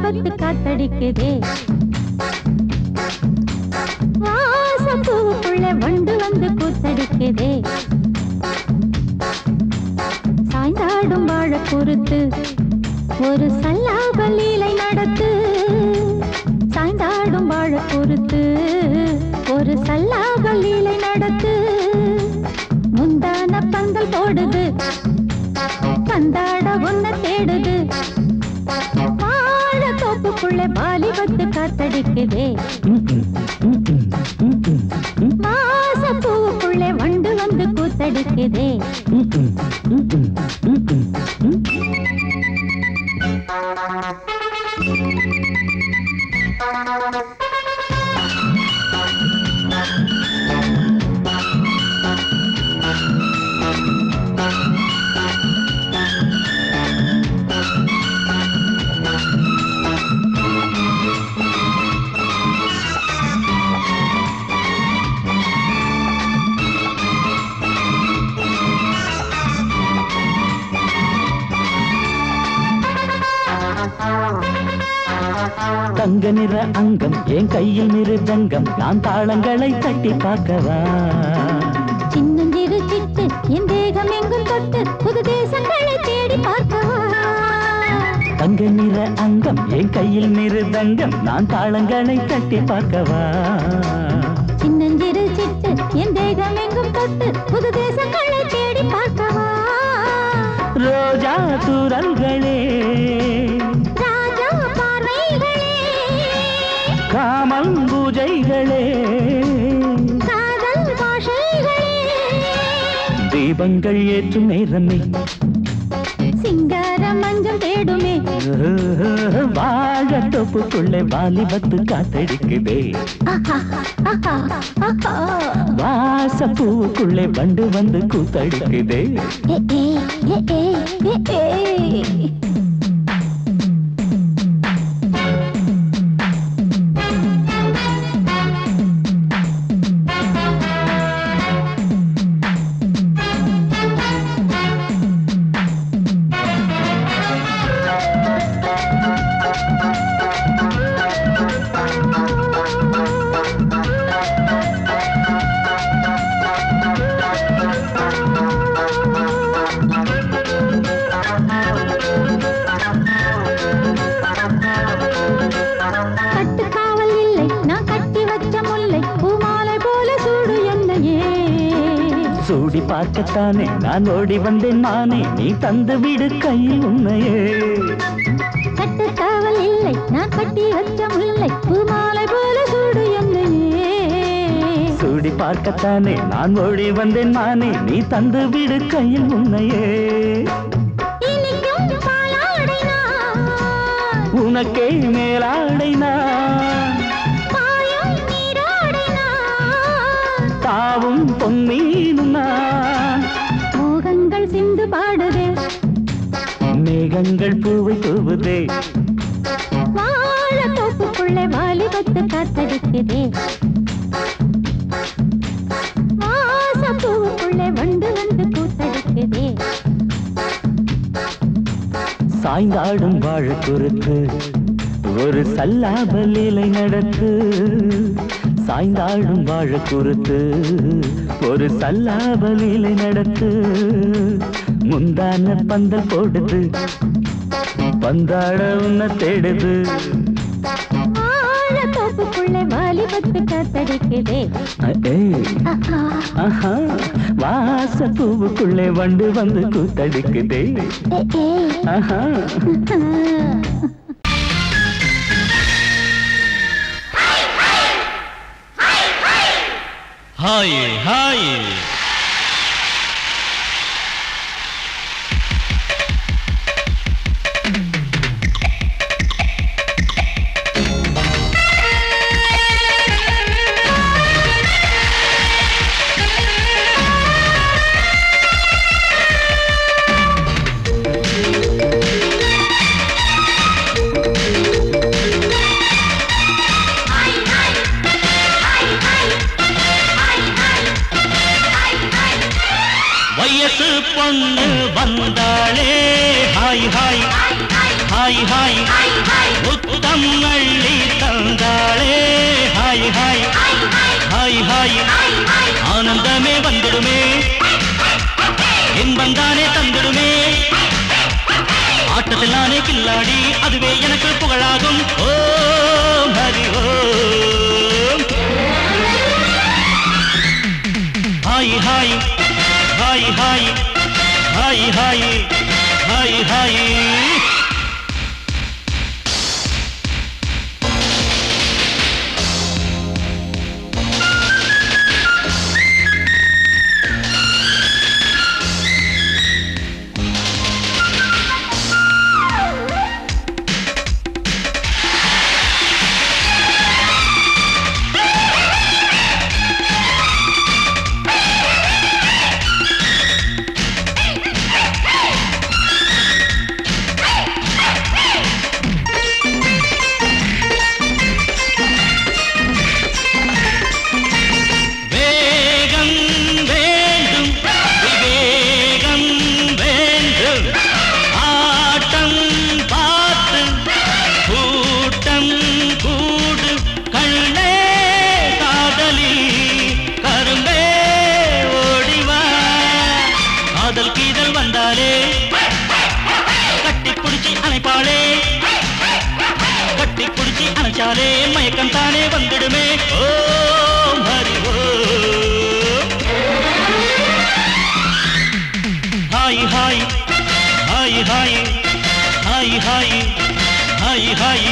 வாலிபத்து காத்தடிக்குதே வாசப்பூவுக்குள்ள வண்டு வந்து கூத்தடிக்குதே சாய்ந்தாடும் வாழ பொறுத்து ஒரு சல்லாப லீலை நடத்து சாய்ந்தாடும் வாழ பொறுத்து ஒரு சல்லாப லீலை நடத்து முந்தான பந்தல் போடுது பந்தாட உன்ன தேடுது வாழ தோப்புக்குள்ள வாலிபத்து காத்தடிக்குதே வாசப்பூவுக்குள்ள வண்டு வந்து கூத்தடிக்குதே தங்க நிற அங்கம் என் கையில் மிருதங்கம் நான் தாளங்களை தட்டி பார்க்கவா சின்னஞ்சிறு சிட்டு என் தேகம் எங்கும் தொட்டு புது தேசங்களை தேடி பார்க்கவா தங்க நிற அங்கம் என் கையில் மிருதங்கம் நான் தாளங்களை தட்டி பார்க்கவா சின்னஞ்சிறு சிட்டு என் தேகம் எங்கும் தொட்டு புது தேசங்களை தேடி பார்க்கவா ரோஜா தூரல்களே காமல் பூஜைகளே காதல் பாஷைகளே தீபங்கள் ஏற்றும் நேரமே சிங்கார மஞ்சள் தேடுமே வாழ தொப்புக்குள்ளே வாலிபத்து காத்தடிக்குதே வாசப்பூவுக்குள்ளே வண்டு வந்து கூத்தடிக்குதே சூடி பார்க்கத்தானே நான் ஓடி வந்தேன் மானே நீ தந்து விடு கையில் உன்னையே கட்டு காவல் இல்லை நான் கட்டி வச்ச முல்லை பூமாலை போல சூடு என்னையே சூடி பார்க்கத்தானே நான் ஓடி வந்தேன் மானே நீ தந்து விடு கையில் உன்னையே உனக்கே மேலாடைனா தாவும் பொன்னீனுனா மோகங்கள் சிந்து பாடுதே மேகங்கள் பூவை தூவுதே வாழ தோப்புக்குள்ளே வாலிபத்து காத்தடிக்குதே வாசப்பூவுக்குள்ளே வண்டு வந்து கூத்தடிக்குதே சாய்ந்தாடும் வாழ குறுத்து ஒரு சல்லாப லீலை நடத்து சாய்ந்தாடும் வாழ குறுத்து ஒரு சல்லாப லீலை நடத்து முந்தான பந்தல் போடுது பந்தாட உன்ன தேடுது வாழ தோப்புக்குள்ளே வாலிபத்து காத்தடிக்குதே வாசப்பூவுக்குள்ளே வண்டு வந்து கூத்தடிக்குதே ஹாய் ஹாய் வயசு பொண்ணு வந்தாளே ஹாய் ஹாய் ஹாய் ஹாய் முத்தம் அள்ளி தந்தாளே ஹாய் ஹாய் ஹாய் ஹாய் ஆனந்தமே வந்துடுமே இன்பம் தானே தந்துடுமே ஆட்டத்தில் நானே கில்லாடி அதுவே எனக்கு புகழாகும் ஓம் ஹரி ஓம் hi hi hi hi hi hi hi ஹாய் அணைச்சாலே மயக்கம் தானே வந்துடுமே ஓம் ஹரி ஓம் hi hi hi hi hi hi hi hi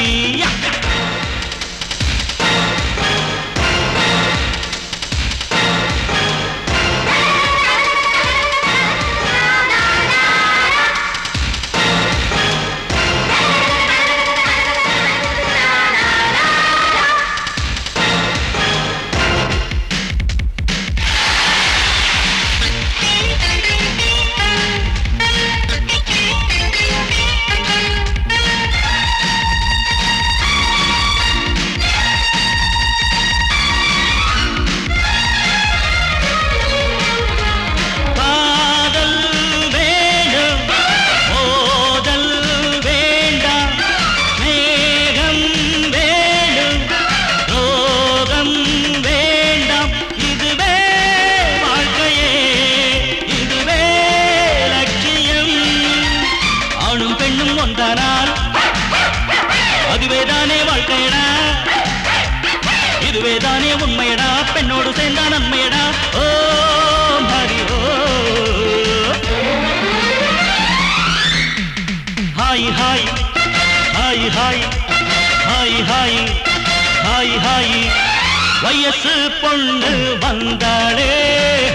அதுவேதானே வாழ்க்கையடா இதுவேதானே உண்மையடா பெண்ணோடு சேர்ந்தா நன்மையடா ஓம் ஹரி ஓம் hi hi hi hi hi hi hi hi வயசு பொண்ணு வந்தாளே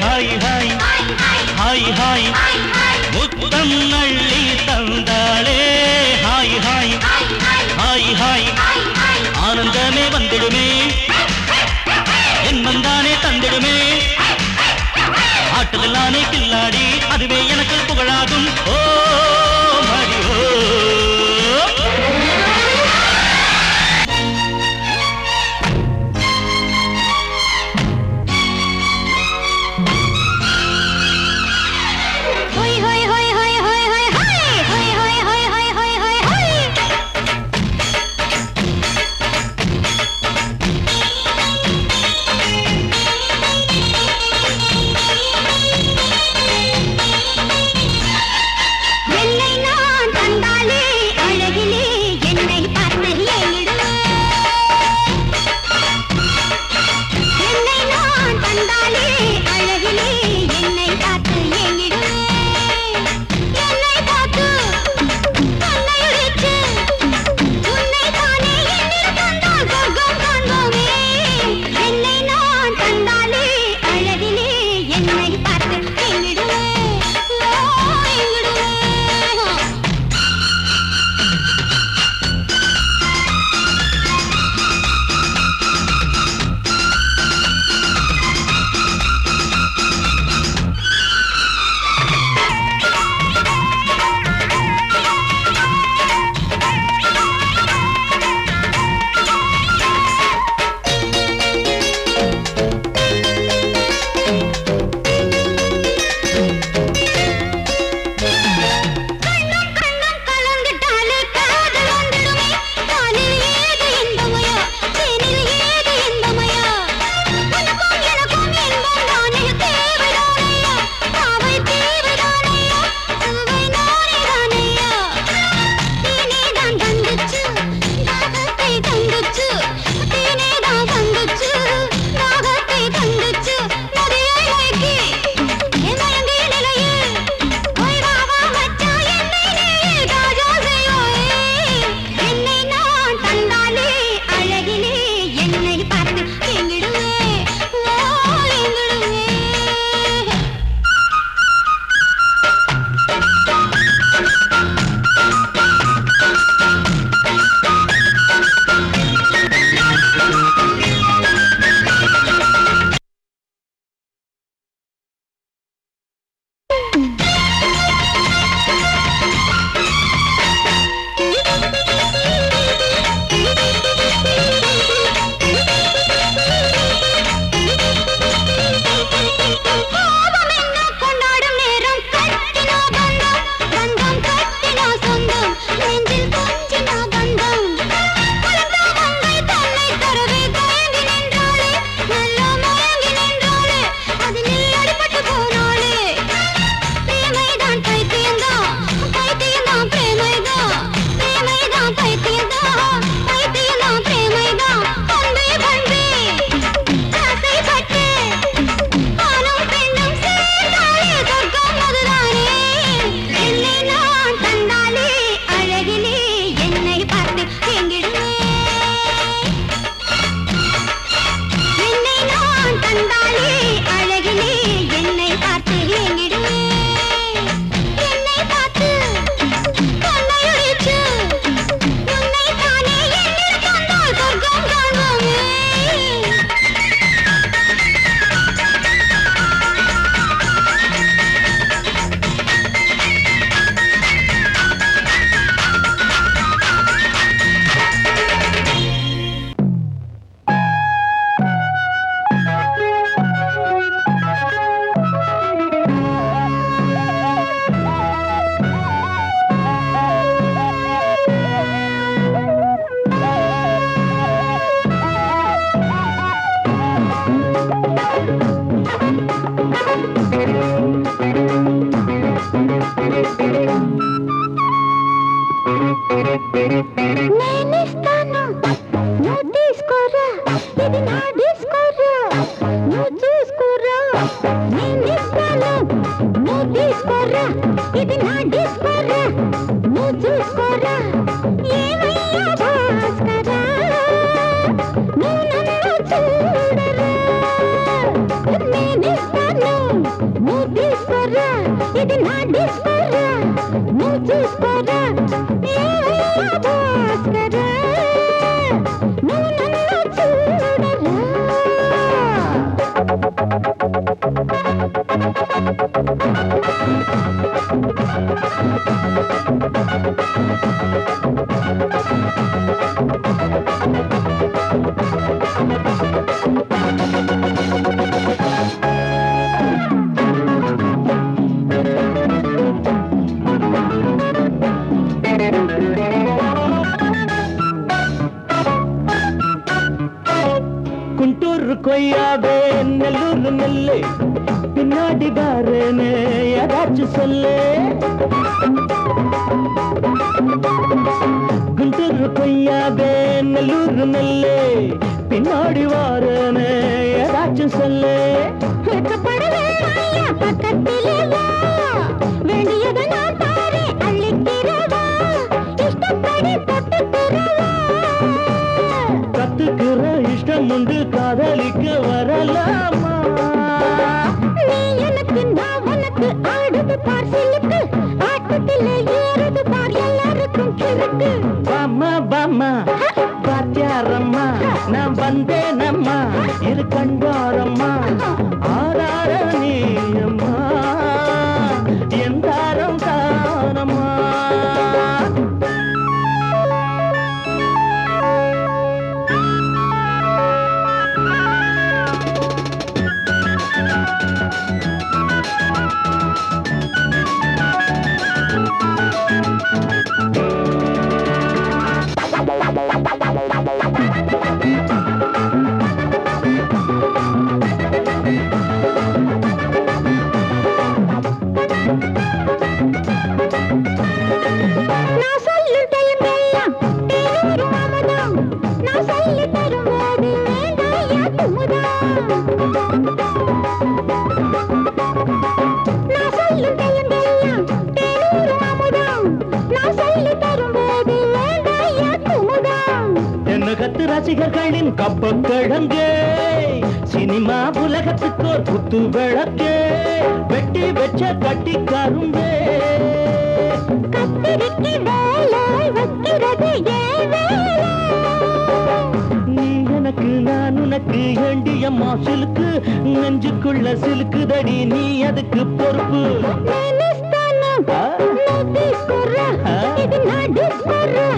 ஹாய் ஹாய் ஹாய் ஹாய் முத்தம் அள்ளி தந்தாளே ஹாய் ஹாய் ஹாய் ஹாய் ஆனந்தமே வந்துடுமே என்மன் தானே தந்திடுமே ஆட்டத்தில் நானே கில்லாடி அதுவே எனக்கு புகழாகும் ஓம் ஹரி ஓம் ஹோய் ஹோய் ஹோய் ஹோய் ஹோய் ஹோய் ஹோய் ஹோய் ஹோய் ஹோய் ஹோய் ஹோய் ஹோய் నేనిస్తాను నువ్వు తీసుకోరా ఇది నా డిస్కోరా నువ్వు చూసుకోరా నేనిస్తాను నువ్వు తీసుకోరా ఇది నా డిస్కోరా నువ్వు చూసుకోరా ఏమయ్యా భాస్కరా నువ్వు నన్ను చూడరా నేనిస్తాను నువ్వు తీసుకోరా ఇది నా డిస్కోరా నువ్వు చూసుకోరా ఏమయ్యా భాస్కరా నువ్వు నన్ను చూడరా குண்டூர் கொய்யாவே நெல்லூர் நெல்லை பின்னாடி பாருன்னு ஏதாச்சும் சொல்லு குண்டூர் கொய்யாவே நெல்லூர் நெல்லை பின்னாடி வாருன்னு ஏதாச்சும் சொல்லு வெட்கப்படவேண்டாயா, பக்கத்திலே வா. வேண்டியதை நான் தாரேன், அள்ளிக்கிறவா. இஷ்டப்படி தொட்டுக்கிறவா. கத்துக்கிற இஷ்டம் உண்டு காதலிக்க வரலாமா நீ எனக்கு, நான் உனக்கு. ஆடுது பார் சிலுக்கு, ஆட்டத்திலே ஏறுது பார் எல்லாருக்கும் கிறுக்கு. பாமா பாமா பாத்தியாரம்மா நான் வந்தேனம்மா இரு கண்டாரம்மா ஆதார நீயம்மா எந்தாரம் தானம்மா நான் சொல்லும் டைமெல்லாம் தேனூரும் அமுதம். நான் சொல்லி தரும்போது வேண்டாயா குமுதம். நான் சொல்லும் டைமெல்லாம் தேனூரும் அமுதம். நான் சொல்லி தரும்போது வேண்டாயா குமுதம். என்ன கத்து ரசிகர்களின் கப்பக்கிழங்கே சினிமா உலகத்துக்கோர் குத்து விளக்கே வெட்டி வச்ச கட்டி கரும்பே கத்திரிக்கு வேலை வைக்கிறது ஏன் வேலை? நீ எனக்கு நான் உனக்கு ஏண்டியம்மா சிலுக்கு நெஞ்சுக்குள்ள சிலுக்குதடி நீ அதுக்கு பொறுப்பு నేనిస్తాను, నువ్వు తీసుకోరా. ఇది నా డిస్కోరా.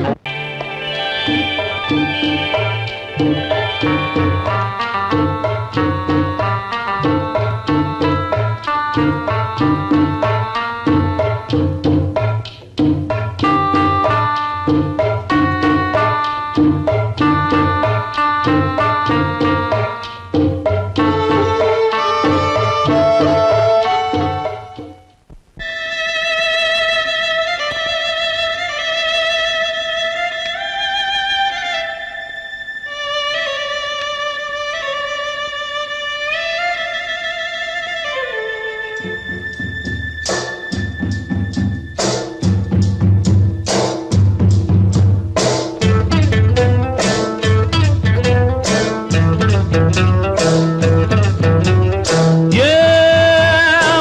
ஏ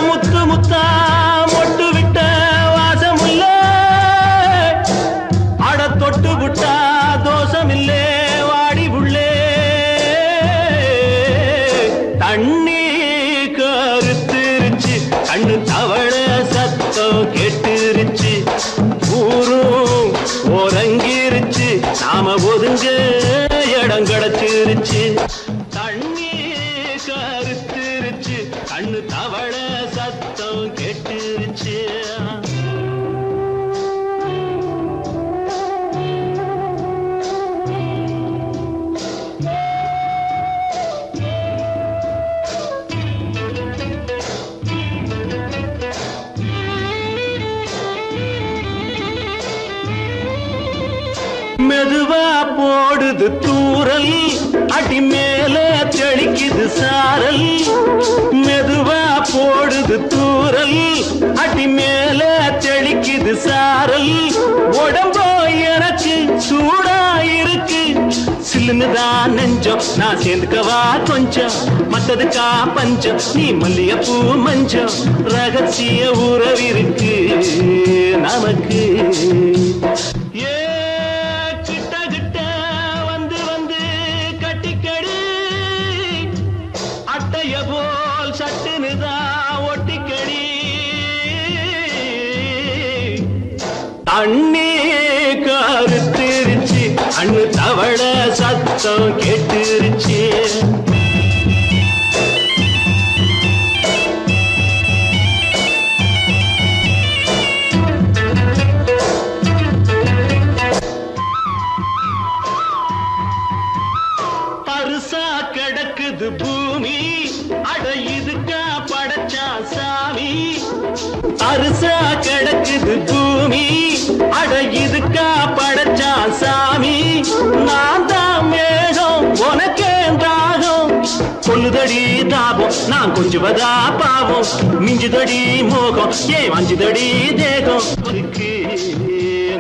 முத்து முத்தா மொட்டு விட்ட வாசமுல்ல அட தொட்டு விட்டா தோஷமில்லே வாடி உள்ளே தண்ணி கருத்துருச்சு கண்ணு தவள சத்தம் கேட்டுருச்சு ஊரும் ஒரங்கிருச்சு நாம ஒதுங்க இடம் கிடைச்சிருச்சு தண்ணி கருத்துருச்சு கண்ணு தவள சத்தம் கேட்டுருச்சு மெதுவா போடுது தூரல் அடி மேல தெளிக்குது சாரல் மெதுவா போடுது தூரல் அடி மேல தெளிக்குது சாரல் உடம்போ எனக்கு சூடா இருக்கு சில்லுன்னுதான் நெஞ்சம் நான் சேர்ந்துக்கவா கொஞ்சம் மத்ததுக்கா பஞ்சம் நீ மல்லிகைப்பூ மஞ்சம் ரகசிய உறவிருக்கு நமக்கு ஏ கிட்ட கிட்ட வந்து வந்து கட்டிக்கடி அட்டைய போல் சட்டுனுதான் ஒட்டிக்கடி அண்ணே கருத்திருச்சு அண்ணு தவள சத்தம் கேட்டுருச்சு பருசா கிடக்குது பூமி அட இதுக்கா படைச்சா சாமி அரிசா கிடக்குது பூமி அட இதுக்கா படைச்சா சாமி நான் தான் மேகம் உனக்கே தாகம் சொல்லுதடி தாபம் நான் கொஞ்சுவதா பாவம் மிஞ்சுதடி மோகம் ஏன் வஞ்சுதடி தேகம் இருக்கு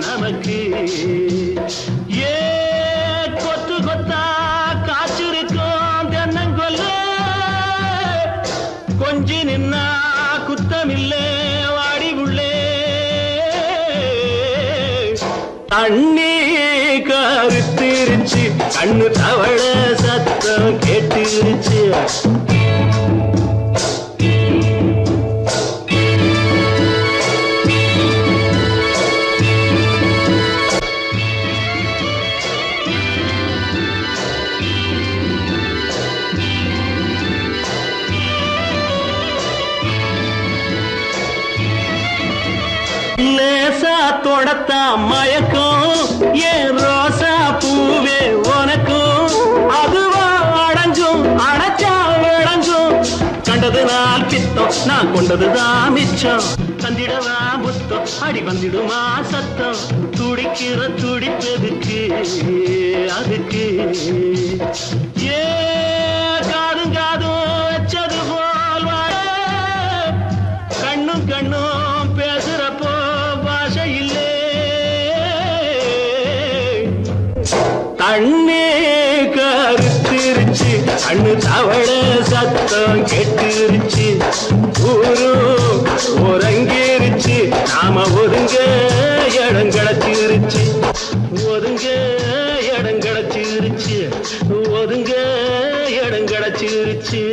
நமக்கு ஏ கொத்து கொத்தா காய்ச்சிருக்கும் தென்னங்கொல்ல கொஞ்சி நின்னா குத்தமில்லே வாடி உள்ளே தண்ணி கருத்திருச்சு கண்ணு தவள சத்தம் கேட்டுருச்சு லேசா தொடத்தா மயக்கம் ஏன் ரோசா பூவே உனக்கும் அதுவா அடைஞ்சும் அடைச்சா விளைஞ்சும் கண்டது நாள் பித்தம் நான் கொண்டதுதான் மிச்சம் தந்திடவா புத்தம் அடி வந்திடுமா சத்தம் துடிக்கிற துடிப்பதுக்கு அதுக்கு ஏ காதும் காதும் வச்சது போல் வாழ கண்ணும் கண்ணும் பேசுறப்போ பாஷை இல்லே தண்ணே கருத்திருச்சு கண்ணு தவள சத்தம் கெட்டுருச்சு ஊரு ஒரங்கிருச்சு நாம ஒதுங்க இடம் கிடச்சிருச்சு ஒதுங்க இடம் கிடச்சிருச்சு ஒதுங்க இடம் கிடச்சிருச்சு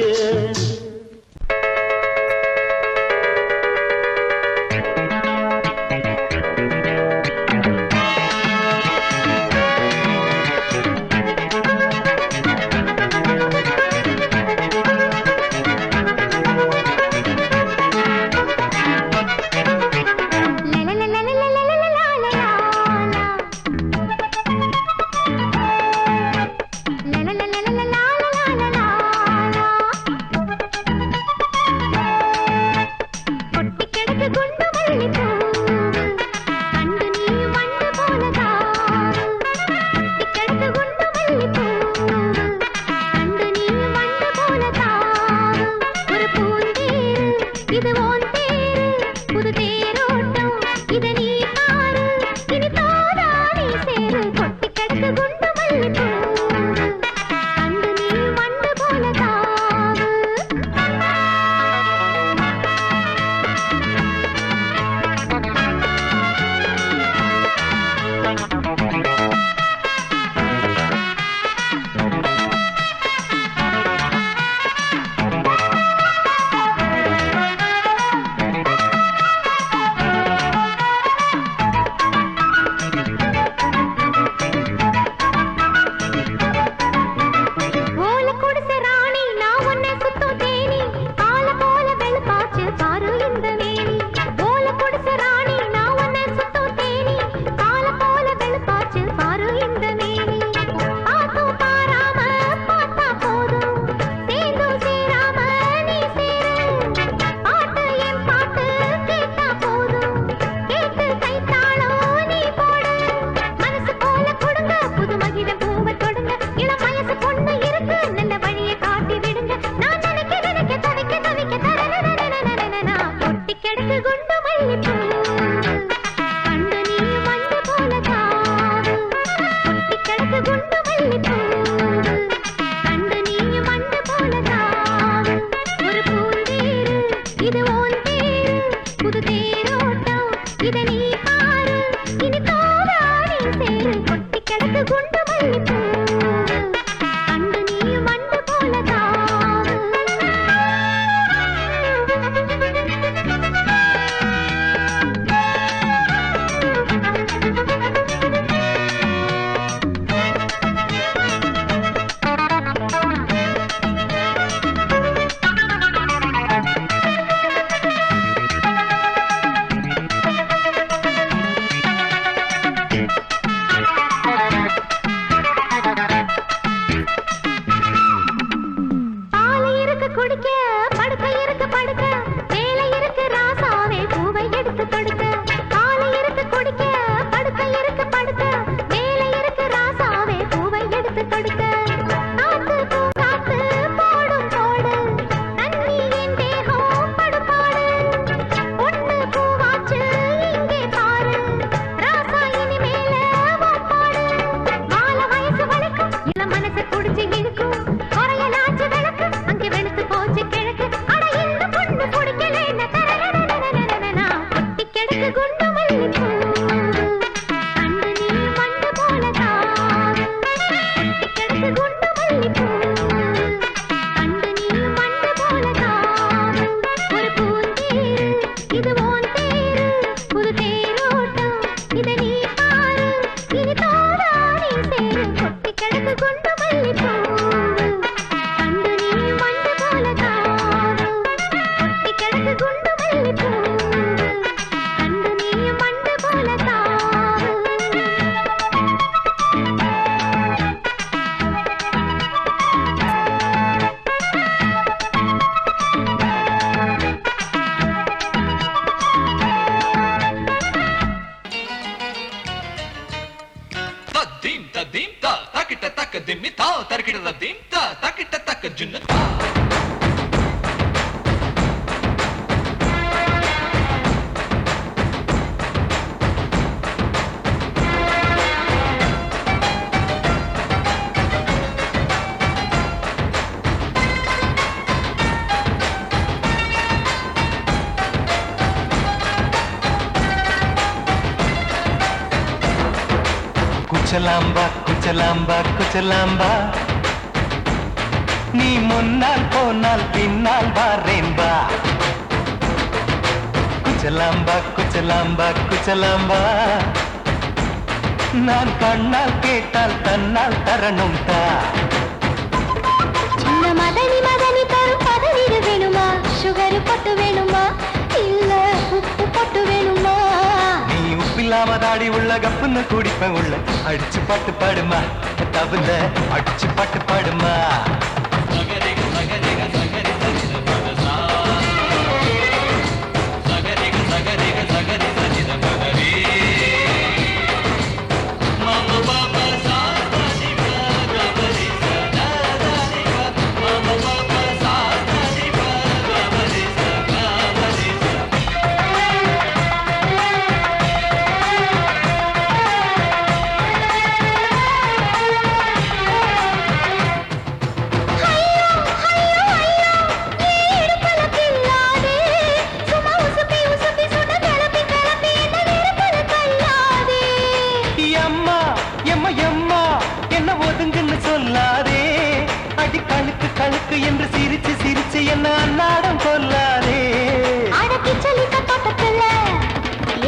தக்கிட தீம் தா தக்கிட்ட தக்க ஜுன்னு குச்சலாம்பா குச்சலாம்பா குச்சலாம்பா நீ முன்னால் போனால் பின்னால் வாரேன்பா குச்சலாம்பா குச்சலாம்பா குச்சலாம்பா நான் கண்ணால் கேட்டால் தன்னால் தரணும் தா சின்ன மதனி மதனி தரும் பதனிடு வேணுமா சுகர் பொட்டு வேணுமா இல்ல உப்பு பொட்டு வேணுமா நீ உப்பில்லாம தாடி உள்ள கப்புன்னு குடிப்பேன் உள்ள அடிச்சு பாட்டு பாடுமா தவிர அடிச்சு பாட்டு பாடுமா கழுக்கு என்று சிரிச்சு சிரிச்சு என்ன அன்னாடம் கொல்லாதே அடக்கி சலிக்க தோட்டத்துல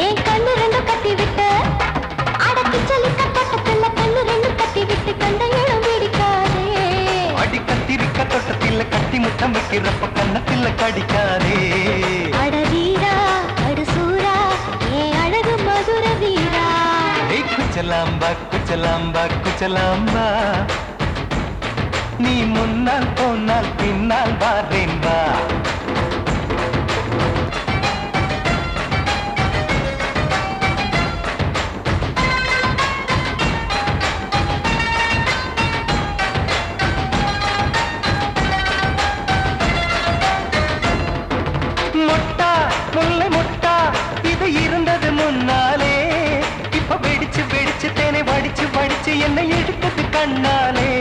ஏன் கண்ணு ரெண்டு கட்டி விட்டு அடக்கி சலிக்க தோட்டத்துல கண்ணு ரெண்டு கட்டி விட்டு கண்ட இடம் பிடிக்காதே அடி கத்திரிக்க தோட்டத்தில் கட்டி முத்தம் வைக்கிறப்ப கண்ணத்தில் கடிக்காதே அட வீரா அடு சூரா ஏன் அழகு மதுர வீரா குச்சலாம்பா குச்சலாம்பா குச்சலாம்பா நீ முன்னால் போனால் பின்னால் வாரேன்பா மொட்டா முல்லை மொட்டா இது இருந்தது முன்னாலே இப்ப வெடிச்சு வெடிச்சு தேனை வடிச்சு வடிச்சு என்னை எடுத்தது கண்ணாலே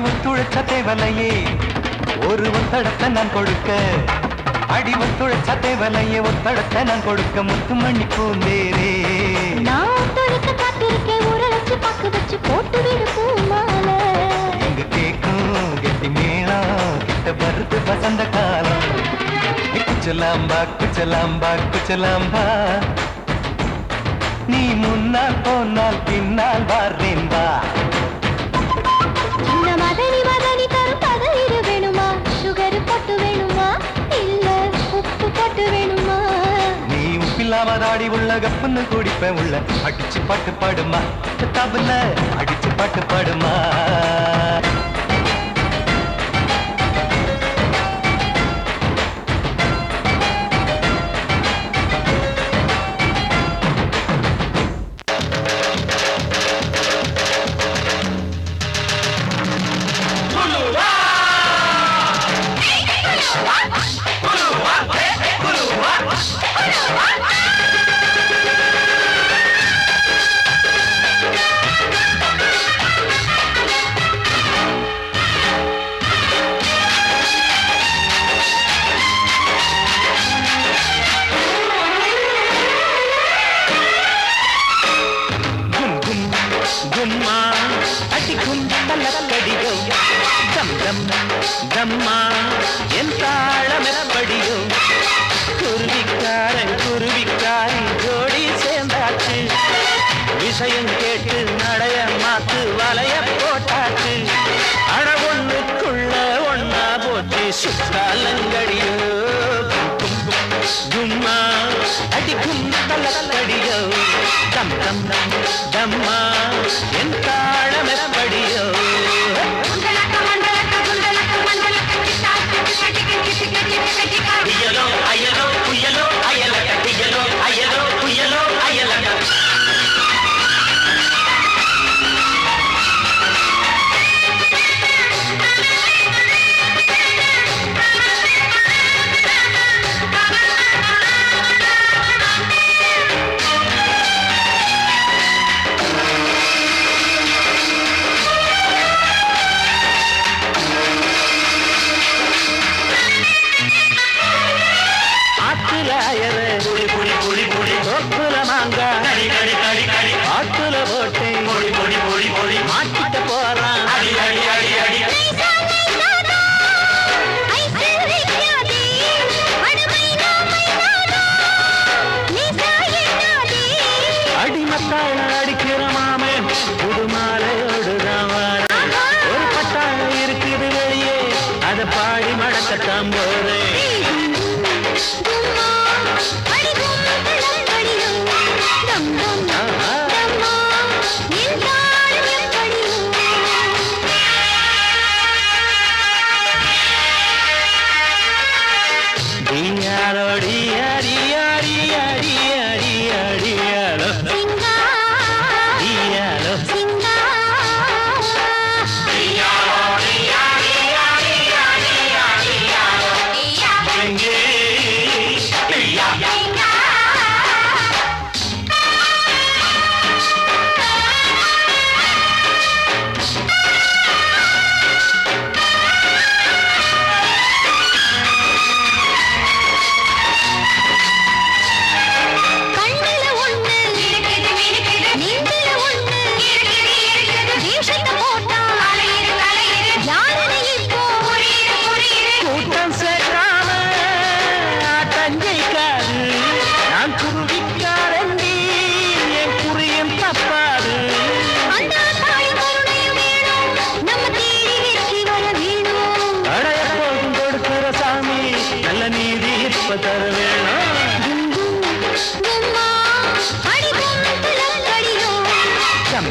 ஒத்துழைச்ச தேவலையே ஒரு ஒத்தடத்தை நான் கொடுக்க அடி ஒத்துழைச்ச தேவலையே ஒத்தடத்தை நான் கொடுக்க முத்துமணி பூந்தேரே நான் ஒத்துழைக்க காத்திருக்கேன் உரளைச்சு பக்கு வச்சு போட்டு விடு பூமாலை எங்க கேக்கும் கெட்டி மேளம் கிட்ட வருது வசந்த காலம் குச்சலாம்பா குச்சலாம்பா குச்சலாம்பா நீ முன்னால் போனால் பின்னால் வாரேன்பா சின்ன மதனி மதனி தரும் பதனிடு வேணுமா சுகர் பொட்டு வேணுமா இல்ல உப்பு பொட்டு வேணுமா நீ உப்பில்லாம தாடி உள்ள கப்புன்னு குடிப்பேன் உள்ள அடிச்சு பாட்டு பாடுமா தபல அடிச்சு பாட்டு பாடுமா தம்மா என் தாளம் எப்படியோ குருவிக்காரி ஜோடி சேர்ந்தாச்சு விஷயம் கேட்டு நடைய மாத்து வலைய போட்டாச்சு அட ஒண்ணுக்குள்ள ஒன்னா போச்சு சுத்தாலங்கடியோ கும்மா அடிக்கும் தலக்கடியோ தம் தம் தம்மா என் தாளம் எப்படியோ மண்டலக்க மண்டலக்க குண்டலக்க மண்டலக்க கிட்டாக்கு கிட்டி கிட்டி கிட்டி கிட்டி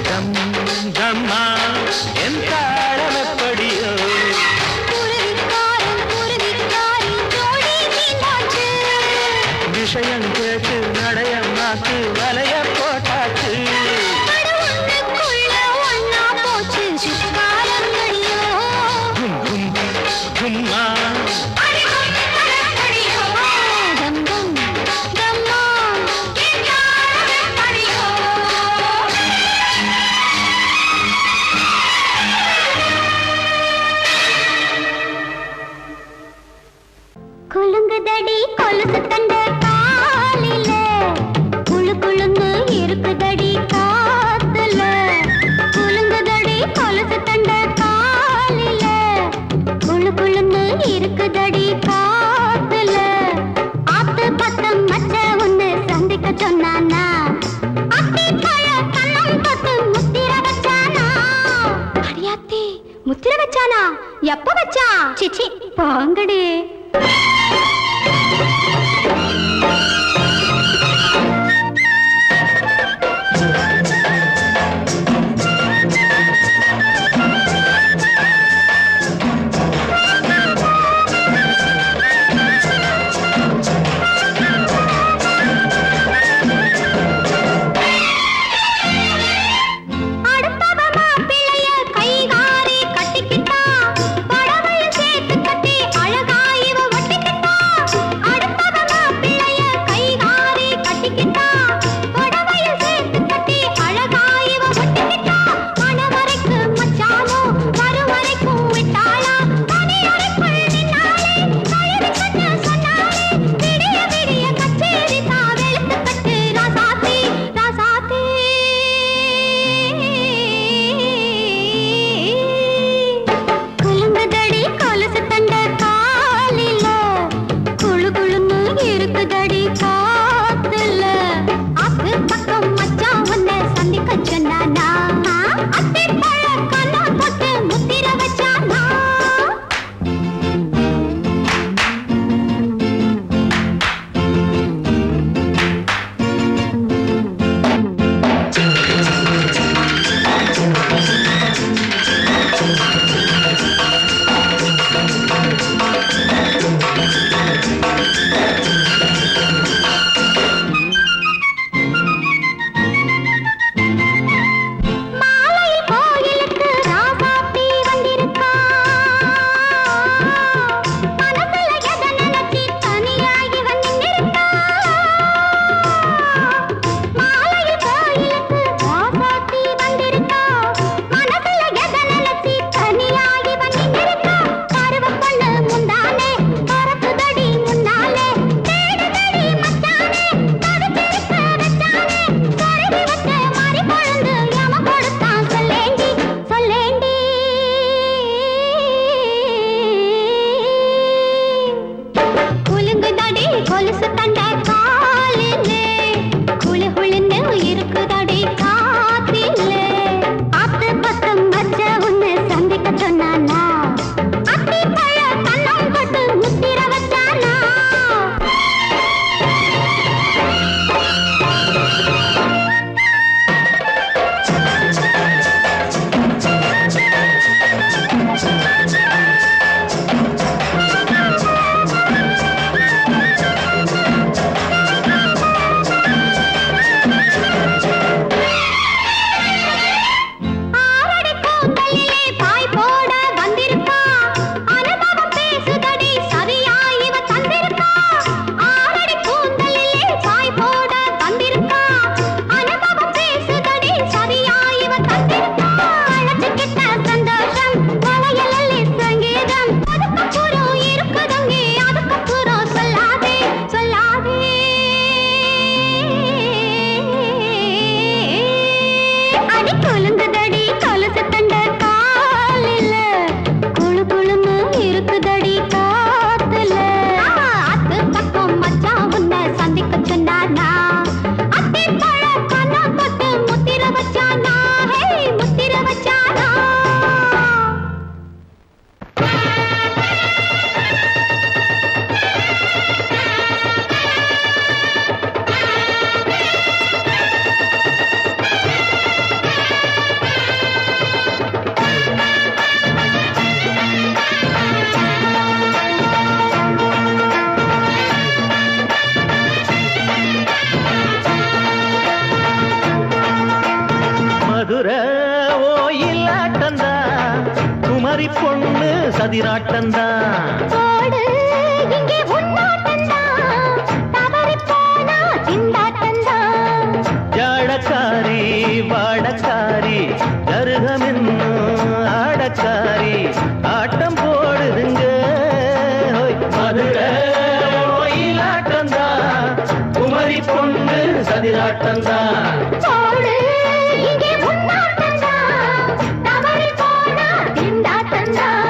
டம் டம்மா என் தாளம் எப்படியோ விஷயம் கேட்டு நடையம் நாக்கு வலைய போட்டாச்சு கும் கும் கும்மா குலுங்குதடி கொலுசு தண்ட காலில குளு குளுன்னு இருக்குதடி காத்துல குலுங்குதடி கொலுசு தண்ட காலில குளு குளுன்னு இருக்குதடி காத்துல ஆத்து பத்தம் மச்ச ஒண்ணு சந்திக்க சொன்னானா அத்தி பழ கண்ணம் பத்து முத்திர வச்சானா அடியாத்தி முத்திர வச்சானா எப்ப வச்சா சிச்சி பாங்கடி அடுத்தவ மாப்பிள்ளைய கைகாரி கட்டிக்கிட்டா படவையும் சேர்த்து கட்டி அழகா இவ ஒட்டிக்கிட்டா அடுத்தவ ஒயிலாட்டந்தான் குமரி பொண்ணு சதிராட்டந்தான் போடு இங்கே உன்னாட்டந்தான் தவறி போனா திண்டாட்டந்தான் ஜாடக்காரி வாடக்காரி தருகமென்னு ஆடக்காரி ஆட்டம் போடுதுங்க மதுரை ஒயிலாட்டந்தான் குமரி பொண்ணு சதிராட்டந்தான் போடு இங்கே உன்னாட்டந்தான் தவறி போனா திண்டாட்டந்தான்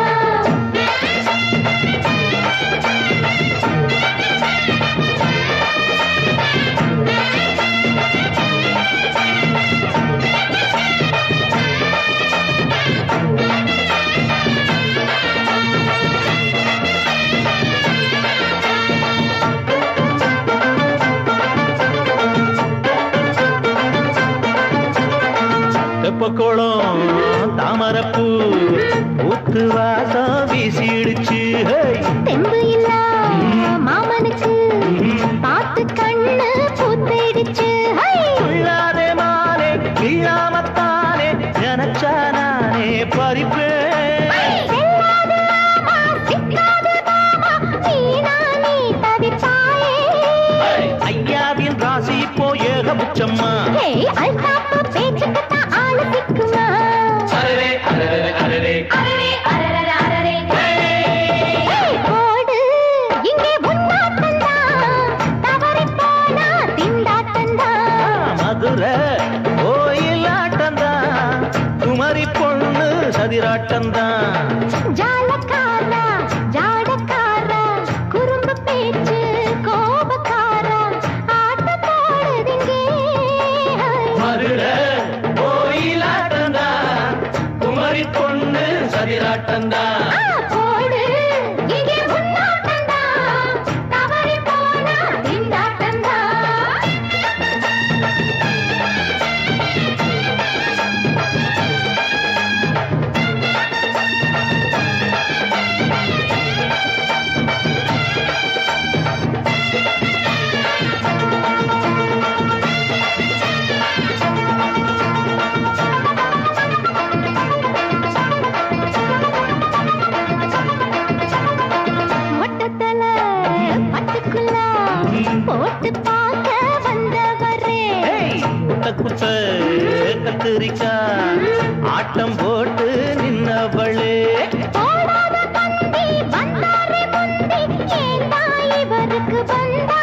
தெப்பக்குளம் தாமரப்பூ ஊத்து வாசம் வீசிடுச்சு தெம்பு இல்ல மாமனுக்கு பார்த்து கண்ணு பூத்திடுச்சு உள்ளாதே மாலே இல்லாமத்தானே நினைச்சா நானே பறிப்பேன் ஐயாவின் ராசி இப்போ ஏகபுச்சம்மா மதுரை கோயிலாட்டந்தான் குமரி பொண்ணு சதிராட்டந்தான் ஜாலக்காரா ஜாடக்காரா குறும்பு பேச்சு கோபக்காரா ஆட்ட போடுதிங்கே மதுரை கோயிலாட்டந்தான் குமரி பொண்ணு சதிராட்டந்தான் போடு இங்கே உன்னாட்டந்தான் தவறி போனா திண்டாட்டந்தான் மொட்டத்தல பட்டுக்குள்ள போட்டு பார்க்க வந்தவரே குட்ட கத்திரிக்கா ஆட்டம் போட்டு நின்னவளே போடாத தந்தி வந்தாரே முந்தி ஏண்டா இவருக்கு வந்தா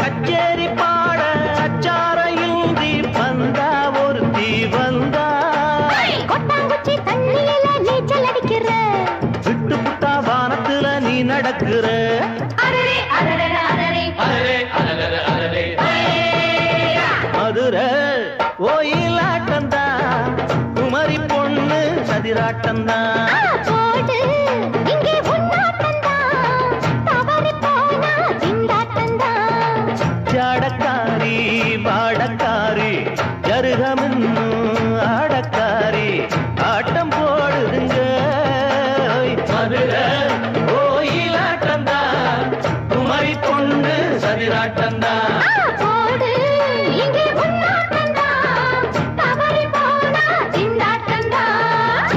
கச்சேரி பாட அச்சார இந்தி வந்தா ஒருத்தி வந்தா கொட்டாங்குச்சி தண்ணியில நீச்சல் அடிக்கிற விட்டு புட்டா வானத்துல நீ நடக்கிற அரரே அரரே அரரே மதுரை கோயிலாட்டந்தான் குமரி பொண்ணு சதிராட்டந்தான் போடு இங்கே உன்னாட்டந்தான் தவறி போனா திண்டாட்டந்தான் ஜாடக்காரி வாடக்காரி ஜருகமென்னு ஆடக்காரி ஆட்டம் போடுதுங்க மதுரை கோயிலாட்டந்தான் குமரி பொண்ணு சதிராட்டந்தான் போடு இங்கே உன்னாட்டந்தான் தவறி போனா திண்டாட்டந்தான்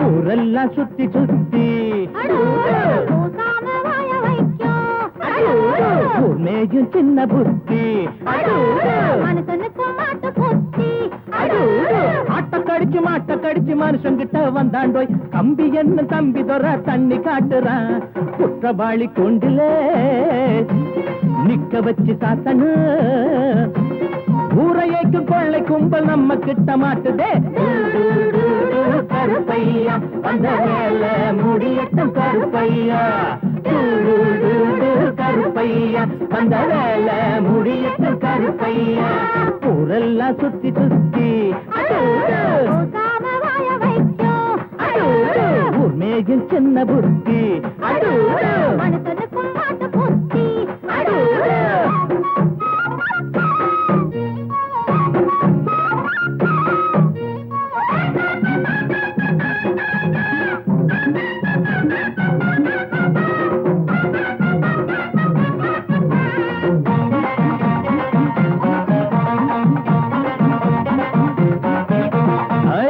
ஊரெல்லாம் சுத்தி சுத்தி மேயும் சின்ன புத்தி ஆட்ட கடிச்சு மனுஷங்கிட்ட வந்தாண்டோய் கம்பி என்ன தம்பி தொற தண்ணி காட்டுறான் குற்றவாளி கொண்டிலே நிக்க வச்சு சாத்தனு ஊரையைக்கு கொள்ளை கும்பல் நம்ம கிட்ட மாட்டுதே கருப்பையா அந்த வேலை முடியட்டும் கருப்பையா கருப்பையா அந்த வேலை முடியட்டும் கருப்பையா ஊரெல்லாம் சுத்தி சுத்தி பூசாம வாய வைக்கும் ஊர் மேகின் சின்ன புத்தி மனுஷனுக்கும் மாட்டு புத்தி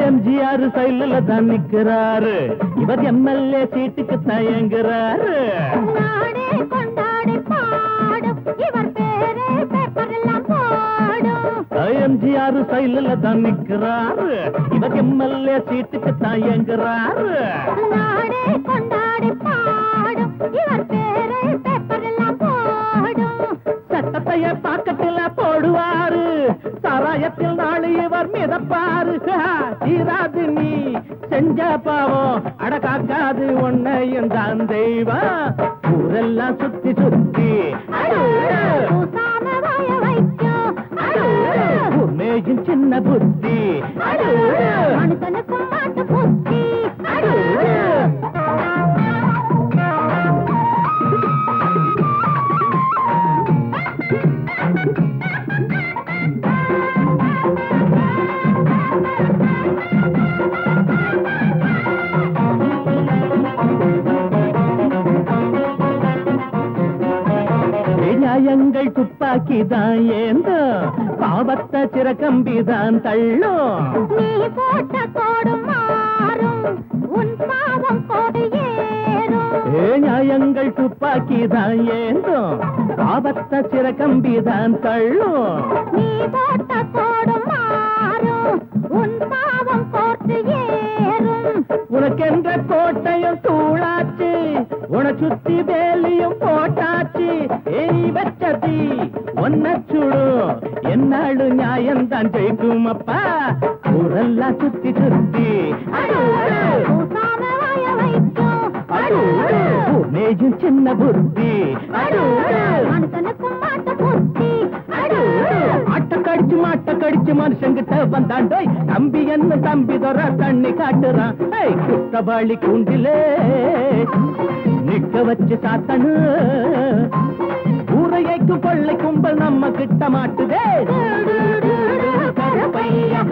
எம்ஜிஆர் சைடுல தான் நிக்கிறாரு இவர் எம்எல்ஏ சீட்டுக்கு தயங்குறாரு நாடே கொண்டாடி பாடும் இவர் பேரே பேப்பர் எல்லாம் போடும் எம்ஜிஆர் சைடுல தான் நிக்கிறாரு இவர் எம்எல்ஏ சீட்டுக்கு தயங்குறாரு நாடே கொண்டாடி பாடும் இவர் பேரே பேப்பர் எல்லாம் போடும் சட்டத்தைய பாக்கத்துல போடுவாரு சாராயத்தில் நாளை இவர் மிதப்பாரு தீராது நீ செஞ்ச பாவம் அடக்காக்காது உன்னையும் தான் தெய்வம் ஊரெல்லாம் சுத்தி சுத்தி பூசாம வாய வைக்கும் உண்மையும் சின்ன புத்தி மனுஷனுக்கும் மாட்டு புத்தி நியாயங்கள் துப்பாக்கி தான் ஏந்தோ பாவத்தை சிறக்கம்பி தான் தள்ளும் நீ போட்ட கோடு மாறும் உன் பாவம் கோடு ஏறும் நியாயங்கள் துப்பாக்கி தான் ஏந்தோ பாவத்தை சிறக்கம்பி தான் தள்ளும் நீ போட்ட கோடு மாறும் உன் பாவம் கோட்டு ஏறும் உனக்கென்ற கோட்டையும் தூளாச்சு உன சுத்தி வேலியும் போட்டாச்சு நீ வச்சதி ஒன்ன சுடும் என்னாடு நியாயம்தான் ஜெயிக்கும் அப்பா ஊரெல்லாம் சுத்தி சுத்தி பூசாம வாய வைக்கும் மேஜும் சின்ன புத்தி மனுஷனுக்கும் மாட்டு புத்தி மாட்ட கடிச்சு மனுஷங்கிட்ட வந்தாண்டோய் தம்பி என்ன தம்பி தொர தண்ணி காட்டுறான் குற்றவாளி கூண்டிலே நிக்க வச்சு சாத்தனு ஊரையைக்கு கொள்ளை கும்பல் நம்ம கிட்ட மாட்டுதே கருப்பையா